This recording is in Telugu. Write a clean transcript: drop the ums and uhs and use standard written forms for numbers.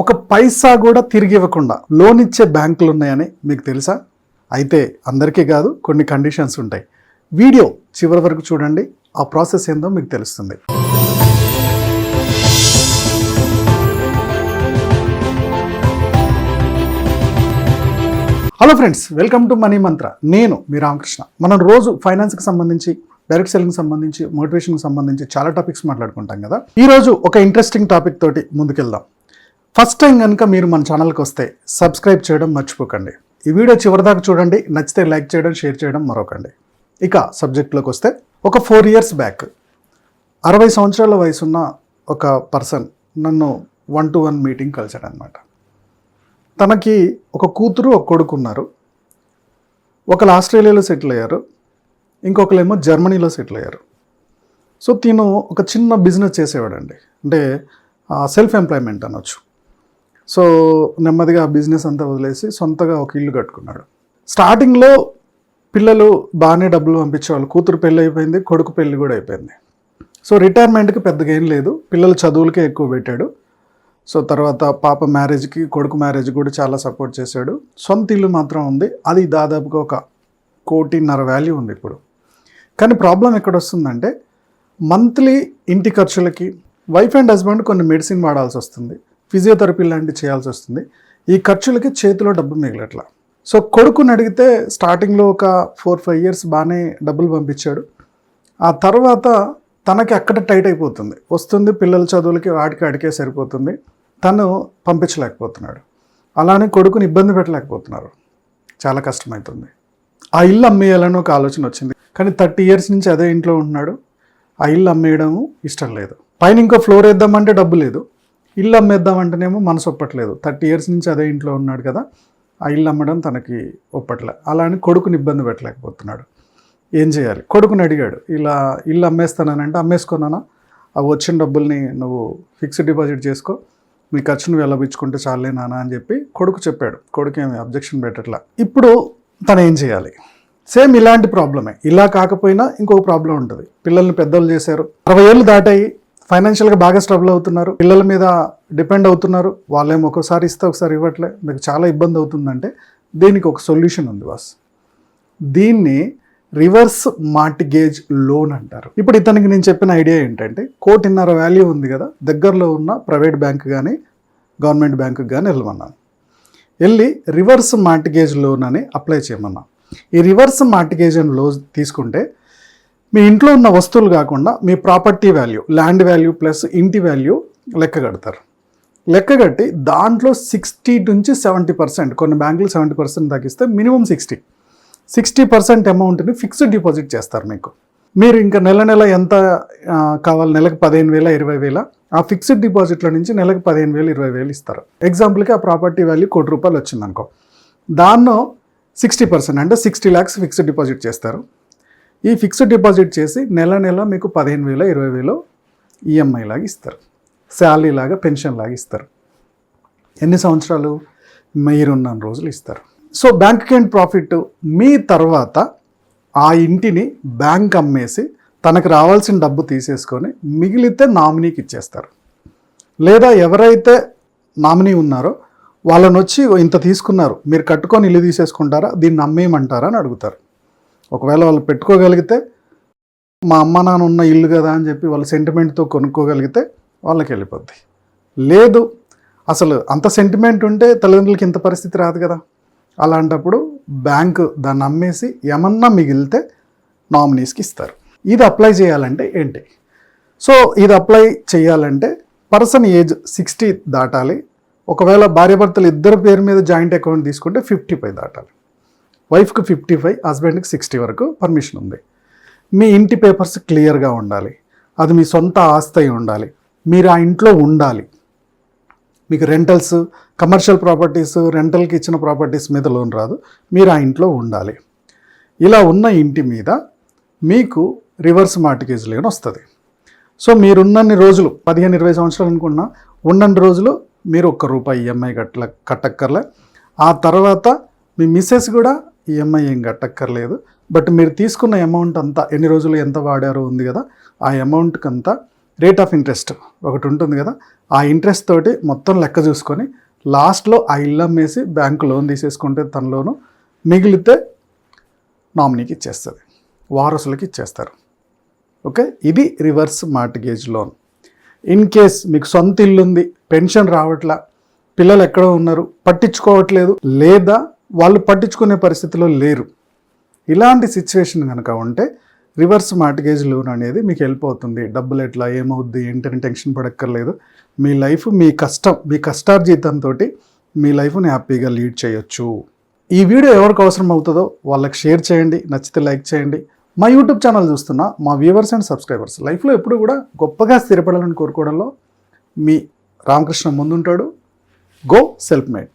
ఒక పైసా కూడా తిరిగి ఇవ్వకుండా లోన్ ఇచ్చే బ్యాంకులు ఉన్నాయని మీకు తెలుసా? అయితే అందరికీ కాదు, కొన్ని కండిషన్స్ ఉంటాయి. వీడియో చివరి వరకు చూడండి, ఆ ప్రాసెస్ ఏందో మీకు తెలుస్తుంది. Hello friends, welcome to money మంత్ర. నేను మీ రామకృష్ణ. మనం రోజు ఫైనాన్స్కి సంబంధించి, డైరెక్ట్ సెల్లింగ్ సంబంధించి, మోటివేషన్కి సంబంధించి చాలా టాపిక్స్ మాట్లాడుకుంటాం కదా. ఈరోజు ఒక ఇంట్రెస్టింగ్ టాపిక్ తోటి ముందుకెళ్దాం. ఫస్ట్ టైం కనుక మీరు మన ఛానల్కి వస్తే సబ్స్క్రైబ్ చేయడం మర్చిపోకండి. ఈ వీడియో చివరిదాకా చూడండి, నచ్చితే లైక్ చేయడం, షేర్ చేయడం మరొకండి. ఇక సబ్జెక్ట్లోకి వస్తే, ఒక 4 years బ్యాక్ 60 సంవత్సరాల వయసున్న ఒక పర్సన్ నన్ను 1-to-1 మీటింగ్ కలిశాడు అనమాట. తనకి ఒక కూతురు, ఒక కొడుకు ఉన్నారు. ఒకరు ఆస్ట్రేలియాలో సెటిల్ అయ్యారు, ఇంకొకరేమో జర్మనీలో సెటిల్ అయ్యారు. సో తిను ఒక చిన్న బిజినెస్ చేసేవాడండి, అంటే సెల్ఫ్ ఎంప్లాయ్మెంట్ అనొచ్చు. సో నెమ్మదిగా ఆ బిజినెస్ అంతా వదిలేసి సొంతగా ఒక ఇల్లు కట్టుకున్నాడు. స్టార్టింగ్లో పిల్లలు బాగానే డబ్బులు పంపించేవాళ్ళు. కూతురు పెళ్ళి అయిపోయింది, కొడుకు పెళ్ళి కూడా అయిపోయింది. సో రిటైర్మెంట్కి పెద్దగా ఏం లేదు, పిల్లల చదువులకే ఎక్కువ పెట్టాడు. సో తర్వాత పాప మ్యారేజ్కి, కొడుకు మ్యారేజ్ కూడా చాలా సపోర్ట్ చేశాడు. సొంత ఇల్లు మాత్రం ఉంది, అది దాదాపుగా 1.5 కోటి వాల్యూ ఉంది ఇప్పుడు. కానీ ప్రాబ్లం ఎక్కడ వస్తుందంటే, మంత్లీ ఇంటి ఖర్చులకి వైఫ్ అండ్ హస్బెండ్ కొన్ని మెడిసిన్ వాడాల్సి వస్తుంది, ఫిజియోథెరపీ లాంటివి చేయాల్సి వస్తుంది. ఈ ఖర్చులకి చేతిలో డబ్బు మిగిలట్లా. సో కొడుకుని అడిగితే స్టార్టింగ్లో ఒక 4-5 years బాగానే డబ్బులు పంపించాడు. ఆ తర్వాత తనకి అక్కడ టైట్ అయిపోతుంది, వస్తుంది పిల్లల చదువులకి వాటికి సరిపోతుంది, తను పంపించలేకపోతున్నాడు. అలానే కొడుకుని ఇబ్బంది పెట్టలేకపోతున్నారు, చాలా కష్టమవుతుంది. ఆ ఇల్లు అమ్మేయాలని ఒక ఆలోచన వచ్చింది, కానీ 30 years నుంచి అదే ఇంట్లో ఉంటున్నాడు. ఆ ఇల్లు అమ్మేయడము ఇష్టం లేదు. పైన ఇంకో ఫ్లోర్ వేద్దామంటే డబ్బు లేదు, ఇల్లు అమ్మేద్దామంటేనేమో మనసు ఒప్పట్లేదు. 30 years నుంచి అదే ఇంట్లో ఉన్నాడు కదా, ఆ ఇల్లు అమ్మడం తనకి ఒప్పట్లే. అలా అని కొడుకుని ఇబ్బంది పెట్టలేకపోతున్నాడు. ఏం చేయాలి? కొడుకుని అడిగాడు, ఇలా ఇల్లు అమ్మేస్తానంటే, అమ్మేసుకున్నానా, అవి వచ్చిన డబ్బుల్ని నువ్వు ఫిక్స్డ్ డిపాజిట్ చేసుకో, నీ ఖర్చు నువ్వు ఎలా పిచ్చుకుంటే చాలే నాన్న అని చెప్పి కొడుకు చెప్పాడు. కొడుకు ఏమి అబ్జెక్షన్ పెట్టట్లా. ఇప్పుడు తను ఏం చేయాలి? సేమ్ ఇలాంటి ప్రాబ్లమే. ఇలా కాకపోయినా ఇంకొక ప్రాబ్లం ఉంటుంది. పిల్లల్ని పెద్దలు చేశారు, 60 ఏళ్ళు దాటాయి, ఫైనాన్షియల్గా బాగా స్ట్రగుల్ అవుతున్నారు, పిల్లల మీద డిపెండ్ అవుతున్నారు. వాళ్ళేమో ఒకసారి ఇస్తే ఒకసారి ఇవ్వట్లే, మీకు చాలా ఇబ్బంది అవుతుందంటే దీనికి ఒక సొల్యూషన్ ఉంది బాస్. దీన్ని రివర్స్ మార్టిగేజ్ లోన్ అంటారు. ఇప్పుడు ఇతనికి నేను చెప్పిన ఐడియా ఏంటంటే, 1.5 కోటి వాల్యూ ఉంది కదా, దగ్గరలో ఉన్న ప్రైవేట్ బ్యాంక్ కానీ గవర్నమెంట్ బ్యాంకుకి కానీ వెళ్ళమన్నాను. వెళ్ళి రివర్స్ మార్టిగేజ్ లోన్ అని అప్లై చేయమన్నా. ఈ రివర్స్ మార్టిగేజ్ అని లోన్ తీసుకుంటే, మీ ఇంట్లో ఉన్న వస్తువులు కాకుండా మీ property value, land value plus ఇంటి వాల్యూ లెక్క కడతారు. లెక్క కట్టి దాంట్లో 60 నుంచి 70%, కొన్ని బ్యాంకులు 70% తగ్గిస్తే మినిమం 60% అమౌంట్ని ఫిక్స్డ్ డిపాజిట్ చేస్తారు మీకు. మీరు ఇంకా నెల ఎంత కావాలి, నెలకు 15,000, 20,000, ఆ ఫిక్స్డ్ డిపాజిట్లో నుంచి నెలకు 15,000, 20,000 ఇస్తారు. ఎగ్జాంపుల్కి ఆ ప్రాపర్టీ వాల్యూ 1 కోటి రూపాయలు వచ్చిందనుకో, దాన్నో 60% అంటే 60 lakhs ఫిక్స్డ్ డిపాజిట్ చేస్తారు. ఈ ఫిక్స్డ్ డిపాజిట్ చేసి నెల మీకు 15,000, 20,000 ఈఎంఐ లాగా ఇస్తారు, శాలరీ లాగా, పెన్షన్ లాగా ఇస్తారు. ఎన్ని సంవత్సరాలు? మీరున్న రోజులు ఇస్తారు. సో బ్యాంక్ గెయిన్ ప్రాఫిట్ మీ తర్వాత ఆ ఇంటిని బ్యాంక్ అమ్మేసి తనకు రావాల్సిన డబ్బు తీసేసుకొని మిగిలితే నామినీకి ఇచ్చేస్తారు. లేదా ఎవరైతే నామినీ ఉన్నారో వాళ్ళని వచ్చి, ఇంత తీసుకున్నారు, మీరు కట్టుకొని ఇల్లు తీసేసుకుంటారా, దీన్ని అమ్మేయమంటారా అని అడుగుతారు. ఒకవేళ వాళ్ళు పెట్టుకోగలిగితే, మా అమ్మ నాన్న ఉన్న ఇల్లు కదా అని చెప్పి వాళ్ళు సెంటిమెంట్తో కొనుక్కోగలిగితే వాళ్ళకి వెళ్ళిపోద్ది. లేదు, అసలు అంత సెంటిమెంట్ ఉంటే తల్లిదండ్రులకి ఇంత పరిస్థితి రాదు కదా. అలాంటప్పుడు బ్యాంకు దాన్ని అమ్మేసి ఏమన్నా మిగిలితే నామినీస్కి ఇస్తారు. ఇది అప్లై చేయాలంటే ఏంటి? సో ఇది అప్లై చేయాలంటే పర్సన్ ఏజ్ 60 దాటాలి. ఒకవేళ భార్యాభర్తలు ఇద్దరు పేరు మీద జాయింట్ అకౌంట్ తీసుకుంటే 55 దాటాలి. వైఫ్కి 55, హస్బెండ్కి 60 వరకు పర్మిషన్ ఉంది. మీ ఇంటి పేపర్స్ క్లియర్గా ఉండాలి, అది మీ సొంత ఆస్తి అయి ఉండాలి, మీరు ఆ ఇంట్లో ఉండాలి. మీకు రెంటల్స్, కమర్షియల్ ప్రాపర్టీస్, రెంటల్కి ఇచ్చిన ప్రాపర్టీస్ మీద లోన్ రాదు, మీరు ఆ ఇంట్లో ఉండాలి. ఇలా ఉన్న ఇంటి మీద మీకు రివర్స్ మార్టిగేజ్ లోన్ వస్తుంది. సో మీరున్నన్ని రోజులు, 15-20 సంవత్సరాలు అనుకున్నా, ఉన్నన్ని రోజులు మీరు ₹1 ఈఎంఐ కట్టక్కర్లే. ఆ తర్వాత మీ మిస్సెస్ కూడా ఈఎంఐ ఏం కట్టక్కర్లేదు. బట్ మీరు తీసుకున్న అమౌంట్ అంతా, ఎన్ని రోజులు ఎంత వాడారో ఉంది కదా, ఆ అమౌంట్కి అంతా రేట్ ఆఫ్ ఇంట్రెస్ట్ ఒకటి ఉంటుంది కదా, ఆ ఇంట్రెస్ట్ తోటి మొత్తం లెక్క చూసుకొని లాస్ట్లో ఆ ఇల్లు అమ్మేసి బ్యాంకు లోన్ తీసేసుకుంటే తన లోను మిగిలితే నామినీకి ఇచ్చేస్తుంది, వారసులకి ఇచ్చేస్తారు. ఓకే, ఇది reverse mortgage loan. In case మీకు సొంత ఇల్లు ఉంది, పెన్షన్ రావట్లా, పిల్లలు ఎక్కడో ఉన్నారు, పట్టించుకోవట్లేదు, లేదా వాళ్ళు పట్టించుకునే పరిస్థితిలో లేరు, ఇలాంటి సిచ్యువేషన్ కనుక ఉంటే రివర్స్ మార్ట్గేజ్ లోన్ అనేది మీకు హెల్ప్ అవుతుంది. డబ్బులు ఎట్లా ఏమవుద్ది ఏంటని టెన్షన్ పడక్కర్లేదు. మీ లైఫ్ మీ కష్టార్జితంతో మీ లైఫ్ని హ్యాపీగా లీడ్ చేయొచ్చు. ఈ వీడియో ఎవరికి అవసరం అవుతుందో వాళ్ళకి షేర్ చేయండి, నచ్చితే లైక్ చేయండి. మా యూట్యూబ్ ఛానల్ చూస్తున్న మా వ్యూవర్స్ అండ్ సబ్స్క్రైబర్స్ లైఫ్లో ఎప్పుడు కూడా గొప్పగా స్థిరపడాలని కోరుకోవడంలో మీ రామకృష్ణ ముందుంటాడు. Go self made.